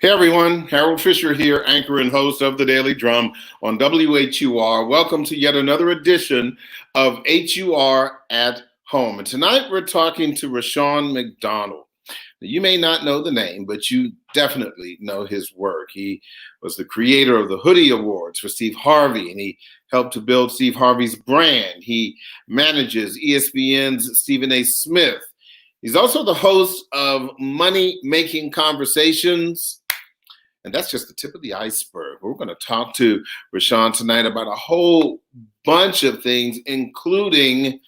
Hey everyone, Harold Fisher here, anchor and host of The Daily Drum on WHUR. Welcome to yet another edition of HUR at Home. And tonight we're talking to Rushion McDonald. Now, you may not know the name, but you definitely know his work. He was the creator of the Hoodie Awards for Steve Harvey, and he helped to build Steve Harvey's brand. He manages ESPN's Stephen A. Smith. He's also the host of Money Making Conversations. And that's just the tip of the iceberg. We're going to talk to Rashon tonight about a whole bunch of things, including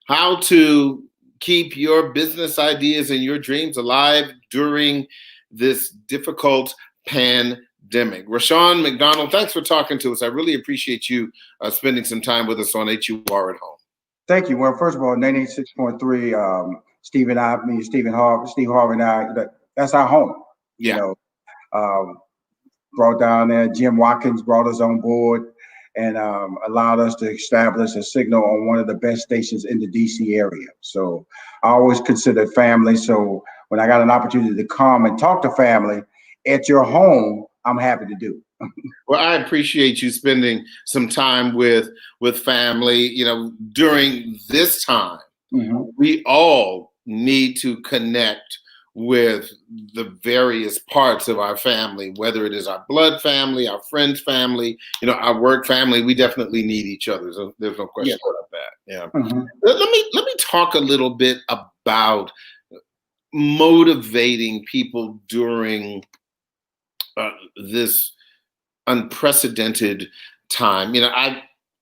how to keep your business ideas and your dreams alive during this difficult pandemic. Rushion McDonald, thanks for talking to us. I really appreciate you spending some time with us on HUR at Home. Thank you. Well, first of all, 96.3, Steve Harvey and I, that's our home. Yeah. You know, brought down there. Jim Watkins brought us on board and allowed us to establish a signal on one of the best stations in the DC area. So I always consider family. So when I got an opportunity to come and talk to family at your home, I'm happy to do. Well, I appreciate you spending some time with family. You know, during this time, we all need to connect with the various parts of our family, whether it is our blood family, our friends' family, you know, our work family. We definitely need each other. So there's no question about that. Yeah. Let me talk a little bit about motivating people during this unprecedented time. You know,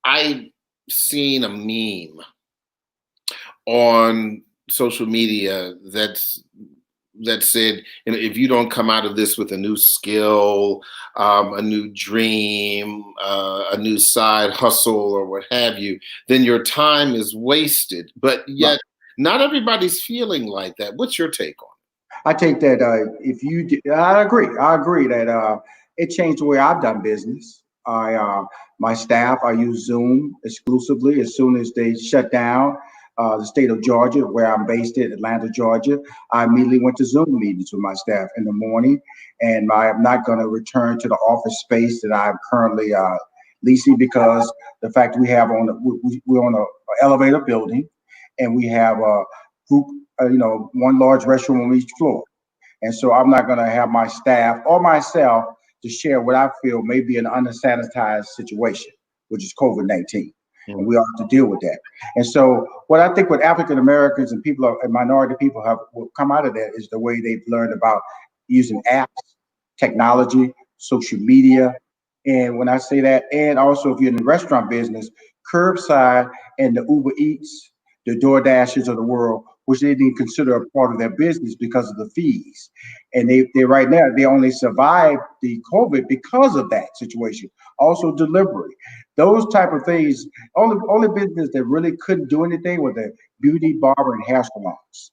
I've seen a meme on social media that said, you know, if you don't come out of this with a new skill, a new dream, a new side hustle or what have you, then your time is wasted. But yet not everybody's feeling like that. What's your take on it? I take that I agree that it changed the way I've done business. My staff, I use Zoom exclusively. As soon as they shut down the state of Georgia, where I'm based in Atlanta, Georgia, I immediately went to Zoom meetings with my staff in the morning. And I'm not going to return to the office space that I'm currently leasing, because the fact we're on an elevator building, and we have a group, one large restroom on each floor. And so I'm not going to have my staff or myself to share what I feel may be an unsanitized situation, which is COVID-19. And we all have to deal with that. And so what I think what African Americans and people and minority people will come out of that is the way they've learned about using apps, technology, social media. And when I say that, and also if you're in the restaurant business, curbside and the Uber Eats, the DoorDashes of the world, which they didn't consider a part of their business because of the fees. And they right now, they only survived the COVID because of that situation. Also delivery, those type of things. Only business that really couldn't do anything were the beauty, barber, and hair salons.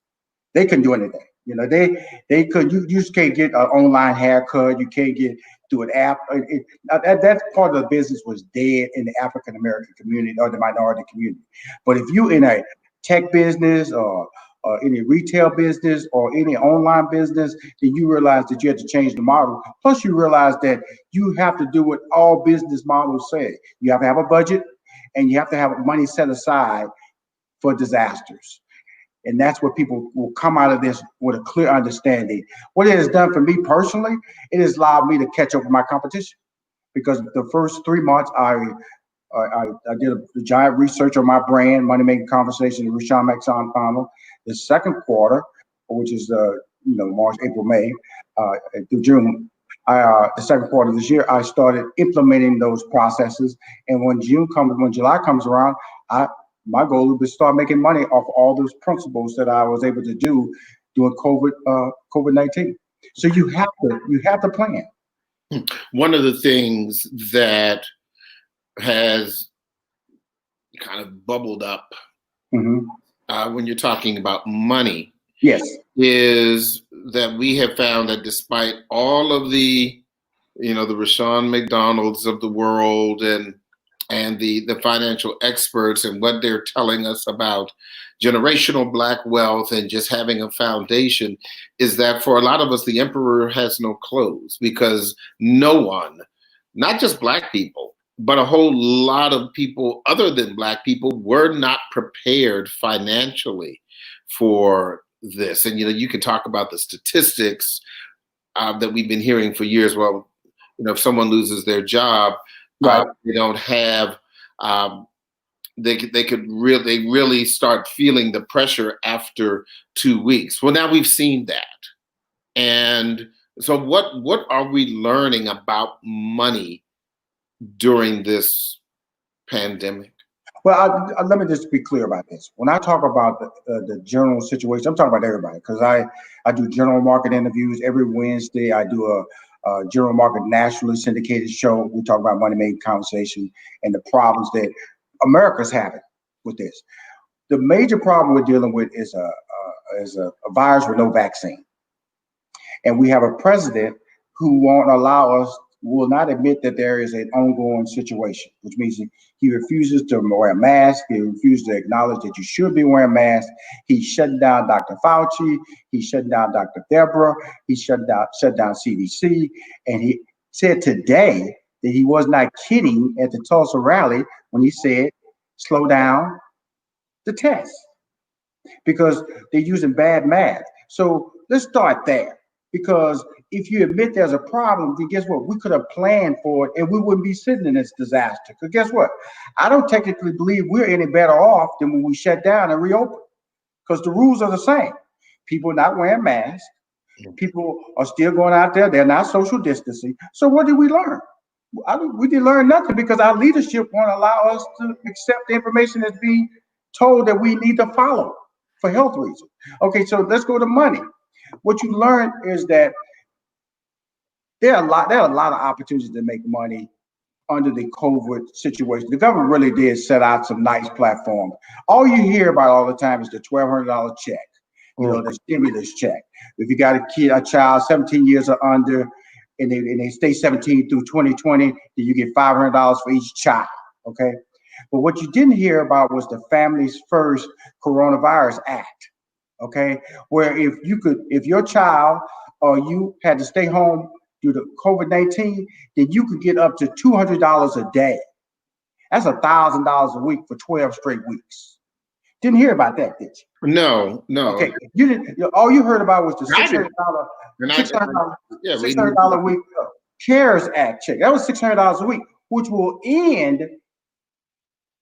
They couldn't do anything. You know, they could, you just can't get an online haircut. You can't get through an app. That part of the business was dead in the African American community or the minority community. But if you in a tech business or any retail business or any online business, then you realize that you have to change the model. Plus, you realize that you have to do what all business models say. You have to have a budget, and you have to have money set aside for disasters. And that's what people will come out of this with a clear understanding. What it has done for me personally, it has allowed me to catch up with my competition. Because the first 3 months, I did a giant research on my brand, Money Making Conversation, with Rushion McDonald. The second quarter, which is March, April, May, through June, the second quarter of this year, I started implementing those processes. And when July comes around, my goal is to start making money off all those principles that I was able to do during COVID-19. So you have to plan. One of the things that has kind of bubbled up when you're talking about money, is that we have found that despite all of the, the Rushion McDonalds of the world and the financial experts and what they're telling us about generational Black wealth and just having a foundation is that for a lot of us, the emperor has no clothes because no one, not just Black people, but a whole lot of people other than Black people were not prepared financially for this. And, you can talk about the statistics that we've been hearing for years. Well, if someone loses their job, Right. they don't have, they really start feeling the pressure after 2 weeks. Well, now we've seen that. And so what are we learning about money during this pandemic? Well, let me just be clear about this. When I talk about the general situation, I'm talking about everybody because I do general market interviews every Wednesday. I do a general market nationally syndicated show. We talk about money making conversation and the problems that America's having with this. The major problem we're dealing with is a virus with no vaccine, and we have a president who will not admit that there is an ongoing situation, which means he refuses to wear a mask. He refuses to acknowledge that you should be wearing masks. He shut down Dr. Fauci. He shut down Dr. Deborah. He shut down CDC. And he said today that he was not kidding at the Tulsa rally when he said, slow down the test because they're using bad math. So let's start there. Because if you admit there's a problem, then guess what? We could have planned for it and we wouldn't be sitting in this disaster. Because guess what? I don't technically believe we're any better off than when we shut down and reopen. Because the rules are the same. People not wearing masks. People are still going out there. They're not social distancing. So what did we learn? We didn't learn nothing because our leadership won't allow us to accept the information that's being told that we need to follow for health reasons. Okay, so let's go to money. What you learn is that there are a lot of opportunities to make money under the COVID situation. The government really did set out some nice platforms. All you hear about all the time is the $1,200 check, the stimulus check. If you got a child 17 years or under, and they stay 17 through 2020, then you get $500 for each child. Okay, but what you didn't hear about was the Families First Coronavirus Act. Okay, where if your child or you had to stay home due to COVID-19, then you could get up to $200 a day. That's $1,000 a week for 12 straight weeks. Didn't hear about that, did you? No. Okay, you didn't. All you heard about was the $600 a week CARES Act check. That was $600 a week, which will end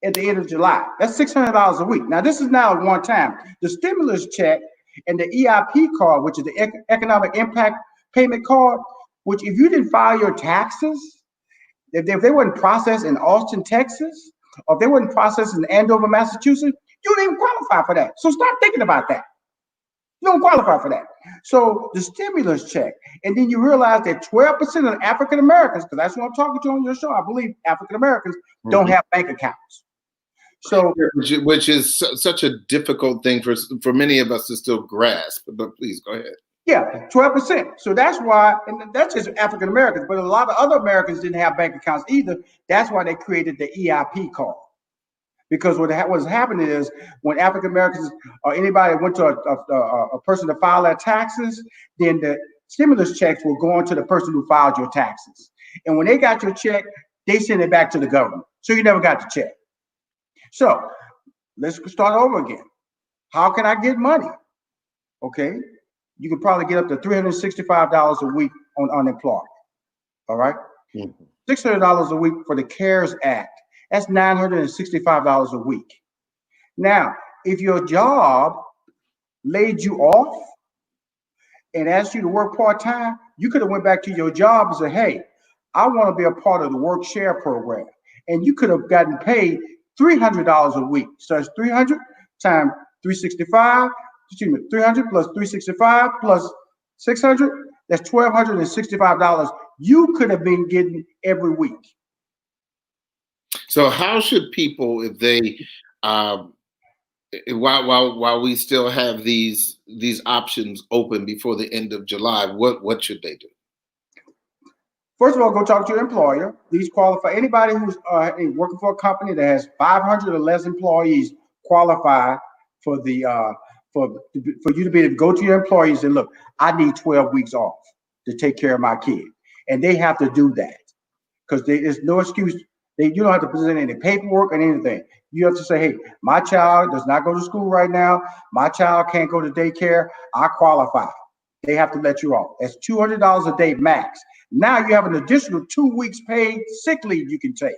at the end of July. That's $600 a week. Now, this is now one time. The stimulus check and the EIP card, which is the Economic Impact Payment Card, which if you didn't file your taxes, if they weren't processed in Austin, Texas, or if they weren't processed in Andover, Massachusetts, you don't even qualify for that. So start thinking about that. You don't qualify for that. So the stimulus check, and then you realize that 12% of African Americans, because that's what I'm talking to on your show, I believe African Americans don't have bank accounts. So, which is such a difficult thing for many of us to still grasp. But please go ahead. Yeah, 12%. So that's why, and that's just African Americans, but a lot of other Americans didn't have bank accounts either. That's why they created the EIP card. Because what was happening is when African Americans or anybody went to a person to file their taxes, then the stimulus checks were going to the person who filed your taxes. And when they got your check, they sent it back to the government. So you never got the check. So let's start over again. How can I get money? Okay, you can probably get up to $365 a week on unemployment. All right, $600 a week for the CARES Act. That's $965 a week. Now, if your job laid you off and asked you to work part-time, you could have went back to your job and said, hey, I want to be a part of the work share program. And you could have gotten paid $300 a week. So it's 300 times 365, 300 plus 365 plus 600, that's $1,265 you could have been getting every week. So how should people, if they, while we still have these options open before the end of July, what should they do? First of all, go talk to your employer. These qualify. Anybody who's working for a company that has 500 or less employees qualify for the for you to be able to go to your employees and look, I need 12 weeks off to take care of my kid, and they have to do that because there's no excuse. You don't have to present any paperwork or anything. You have to say, hey, my child does not go to school right now. My child can't go to daycare. I qualify. They have to let you off. That's $200 a day max. Now you have an additional 2 weeks paid sick leave you can take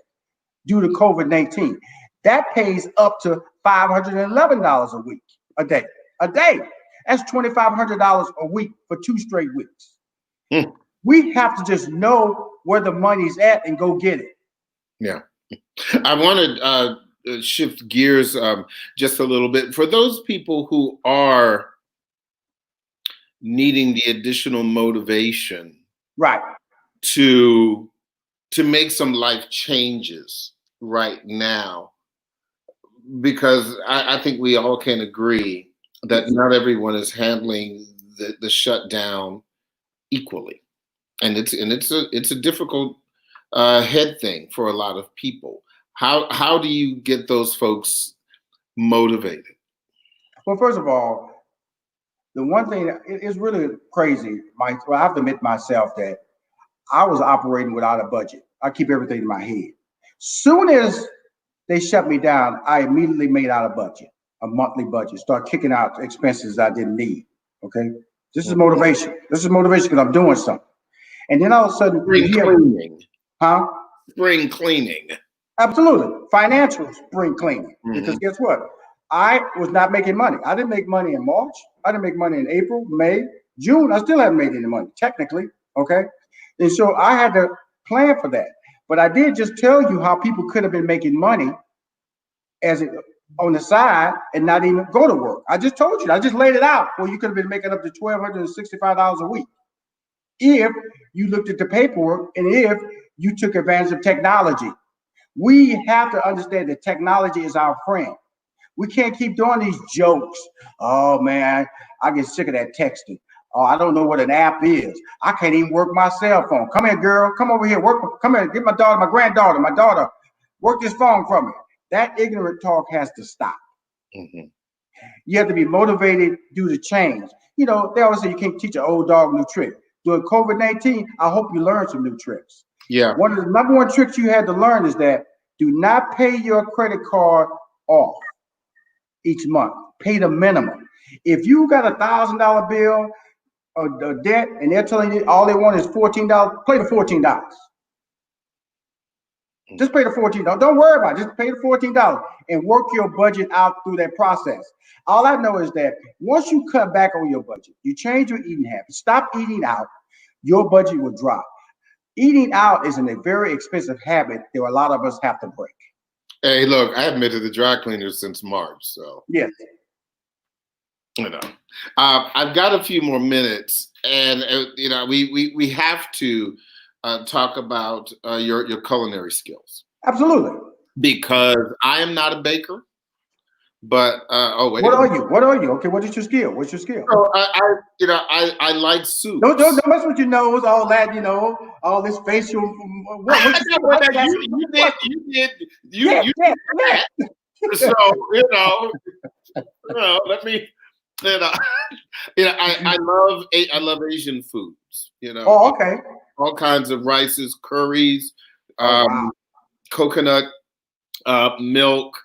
due to COVID-19. That pays up to $511 a week, a day. That's $2,500 a week for 2 straight weeks. We have to just know where the money's at and go get it. Yeah. I want to shift gears just a little bit. For those people who are needing the additional motivation, right, to make some life changes right now, because I think we all can agree that not everyone is handling the shutdown equally, and it's a difficult head thing for a lot of people. How do you get those folks motivated? Well, first of all, the one thing that is really crazy, Mike. Well, I have to admit myself that I was operating without a budget. I keep everything in my head. Soon as they shut me down, I immediately made out a budget, a monthly budget. Start kicking out expenses I didn't need. Okay, this is motivation. This is motivation because I'm doing something. And then all of a sudden, spring cleaning. Huh? Spring cleaning. Absolutely. Financial spring cleaning. Because guess what? I was not making money. I didn't make money in March. I didn't make money in April, May, June. I still haven't made any money, technically. Okay. And so I had to plan for that. But I did just tell you how people could have been making money on the side and not even go to work. I just told you. I just laid it out. Well, you could have been making up to $1,265 a week if you looked at the paperwork and if you took advantage of technology. We have to understand that technology is our friend. We can't keep doing these jokes. Oh man, I get sick of that texting. Oh, I don't know what an app is. I can't even work my cell phone. Come here, girl. Come over here. Come here. Get my daughter, my granddaughter, my daughter. Work this phone for me. That ignorant talk has to stop. You have to be motivated due to change. You know, they always say you can't teach an old dog new trick. During COVID-19, I hope you learned some new tricks. Yeah. One of the number one tricks you had to learn is that do not pay your credit card off each month. Pay the minimum. If you got $1,000 bill or debt and they're telling you all they want is $14, pay the $14. Just pay the $14. Don't worry about it. Just pay the $14 and work your budget out through that process. All I know is that once you cut back on your budget, you change your eating habits, stop eating out, your budget will drop. Eating out is a very expensive habit that a lot of us have to break. Hey, look, I haven't been to the dry cleaner since March, so. Yes. You know, I've got a few more minutes, and you know, we have to talk about your culinary skills. Absolutely. Because I am not a baker, but wait. What are you? What are you? Okay, what is your skill? What's your skill? So I like soup. Don't mess with your nose, all that, all this facial. You did that. So let me. I love Asian foods. Oh, okay. All kinds of rices, curries, coconut milk.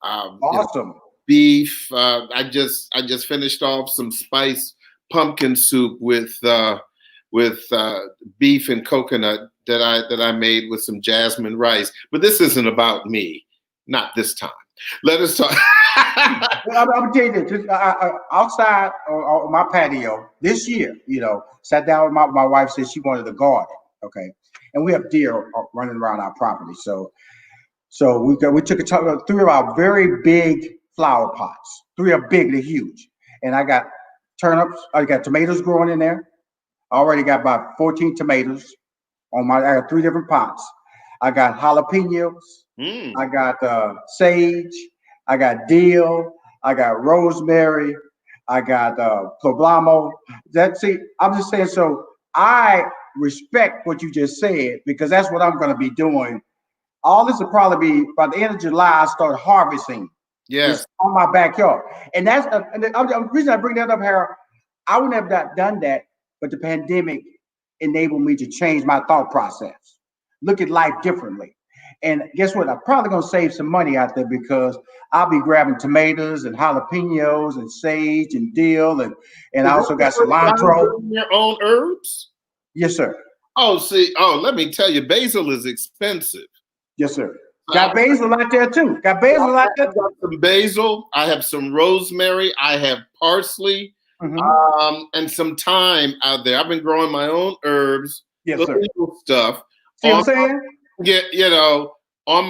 Awesome. Beef. I just finished off some spiced pumpkin soup with beef and coconut that I made with some jasmine rice. But this isn't about me. Not this time. Let us talk. I'm telling you this. Outside on my patio this year, sat down with my wife. Said she wanted a garden. Okay, and we have deer running around our property. So we took 3 of our very big flower pots. 3 are big, they're huge. And I got turnips. I got tomatoes growing in there. I already got about 14 tomatoes I got 3 different pots. I got jalapenos. I got sage. I got dill. I got rosemary. I got poblano. I'm just saying. So I respect what you just said because that's what I'm going to be doing. All this will probably be by the end of July. I start harvesting Yes. It's on my backyard. And that's the reason I bring that up, Harold. I would have not done that, but the pandemic enabled me to change my thought process, look at life differently. And guess what? I'm probably gonna save some money out there because I'll be grabbing tomatoes and jalapenos and sage and dill and I Is also that got the first time cilantro. growing your own herbs? Yes, sir. Oh, see. Oh, let me tell you, basil is expensive. Yes, sir. Got basil out there too. Got basil out there. I've got some basil. I have some rosemary. I have parsley, and some thyme out there. I've been growing my own herbs, Yes, the sir. legal stuff. See what I'm saying? On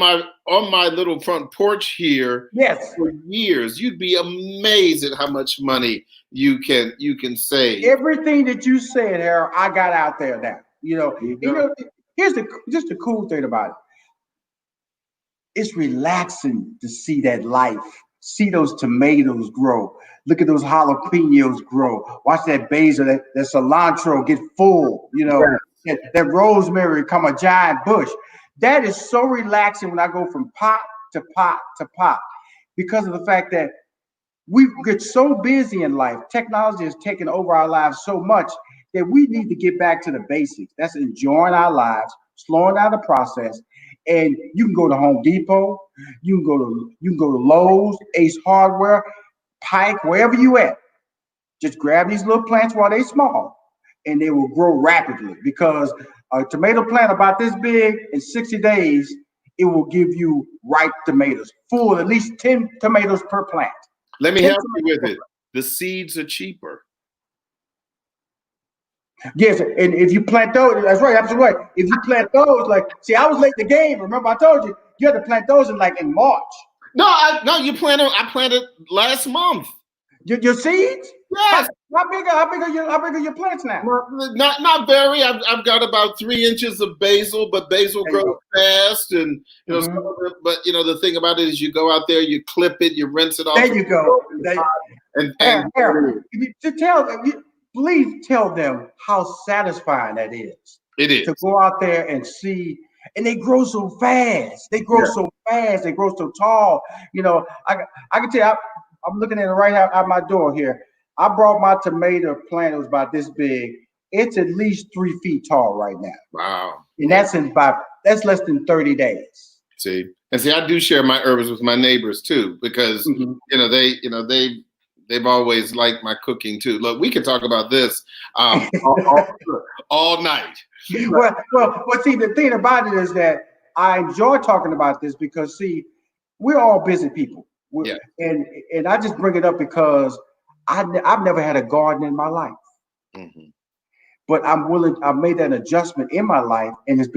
my little front porch here. Yes. For years, you'd be amazed at how much money you can save. Everything that you said, Harold, I got out there now. Here's the cool thing about it. It's relaxing to see that life, see those tomatoes grow, look at those jalapenos grow, watch that basil, that cilantro get full, that rosemary become a giant bush. That is so relaxing when I go from pot to pot to pot because of the fact that we get so busy in life. Technology has taken over our lives so much that we need to get back to the basics. That's enjoying our lives, slowing down the process. And you can go to Home Depot, you can go to Lowe's, Ace Hardware, Pike, wherever you at. Just grab these little plants while they're small, and they will grow rapidly because a tomato plant about this big in 60 days, it will give you ripe tomatoes, full at least 10 tomatoes per plant. Let me help you with it. The seeds are cheaper. Yes, and if you plant those, that's right, absolutely right. If you plant those, I was late in the game. Remember, I told you had to plant those in March. I planted last month. Your seeds? Yes. How big are your plants now? Not very. I've got about 3 inches of basil, but basil grows fast, and but the thing about it is you go out there, you clip it, you rinse it off. There you go. Please tell them how satisfying that is. It is to go out there and see, and they grow so fast. They grow so fast. They grow so tall. I can tell you, I'm looking at it right out my door here. I brought my tomato plant. It was about this big. It's at least 3 feet tall right now. Wow. And that's less than 30 days. See, I do share my herbs with my neighbors too, because they've always liked my cooking too. Look, we can talk about this all night. Well, see, the thing about it is that I enjoy talking about this because, see, we're all busy people. And I just bring it up because I've never had a garden in my life. Mm-hmm. But I've made that adjustment in my life, and it's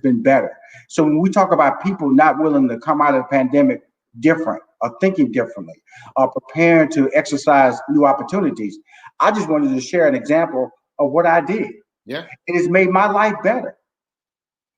been better. So when we talk about people not willing to come out of the pandemic different or thinking differently or preparing to exercise new opportunities, I just wanted to share an example of what I did. Yeah. And it's made my life better.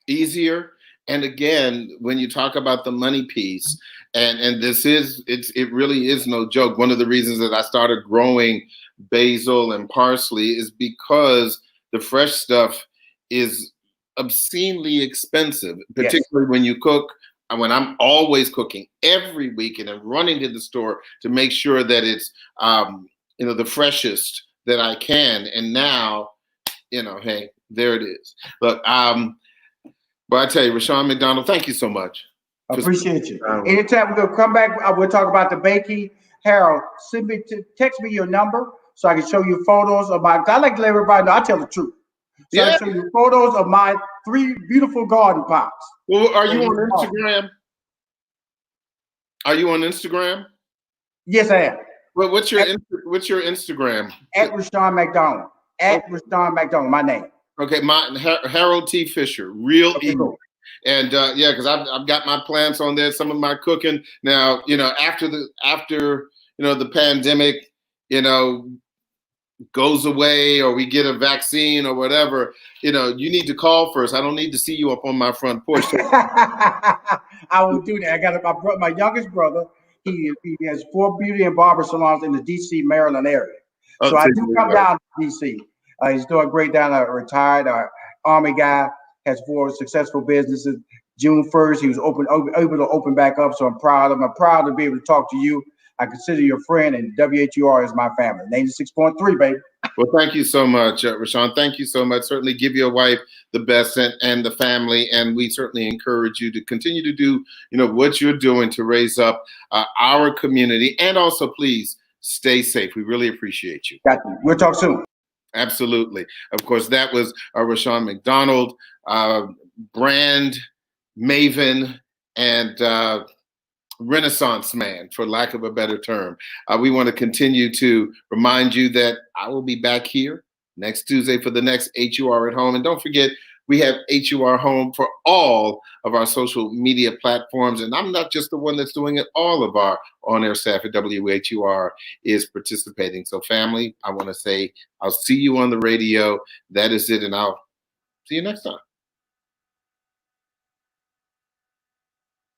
Easier. And again, when you talk about the money piece, and it really is no joke. One of the reasons that I started growing basil and parsley is because the fresh stuff is obscenely expensive, particularly when you cook. When I'm always cooking every weekend and running to the store to make sure that it's the freshest that I can. And now, hey, there it is. Look, but I tell you, Rushion McDonald, thank you so much. I appreciate you. Anytime we're gonna come back, we'll talk about the baking. Harold, text me your number so I can show you photos of I like to let everybody know I tell the truth. So I can show you photos of my 3 beautiful garden pots. Well, are you on Instagram? Are you on Instagram? Yes, I am. Well, what's your Instagram? At Rushion McDonald. At Rushion McDonald, my name. Okay, Harold T. Fisher, real easy. Cool. And because I've got my plants on there, some of my cooking. Now, after the pandemic, goes away or we get a vaccine or whatever, you need to call first. I don't need to see you up on my front porch. I will do that. I got my youngest brother. He has 4 beauty and barber salons in the D.C., Maryland area. So I do come down to D.C. He's doing great down there, retired Army guy, has 4 successful businesses, June 1st, he was able to open back up. So I'm proud of him. I'm proud to be able to talk to you. I consider you a friend, and WHUR is my family. 96.3, baby. Well, thank you so much, Rashon. Thank you so much. Certainly give your wife the best and the family. And we certainly encourage you to continue to do, what you're doing to raise up our community. And also, please stay safe. We really appreciate you. Got you. We'll talk soon. Absolutely. Of course, that was Rushion McDonald, brand maven and Renaissance man, for lack of a better term. We want to continue to remind you that I will be back here next Tuesday for the next HUR at Home. And don't forget, we have HUR Home for all of our social media platforms. And I'm not just the one that's doing it. All of our on-air staff at WHUR is participating. So family, I want to say I'll see you on the radio. That is it. And I'll see you next time.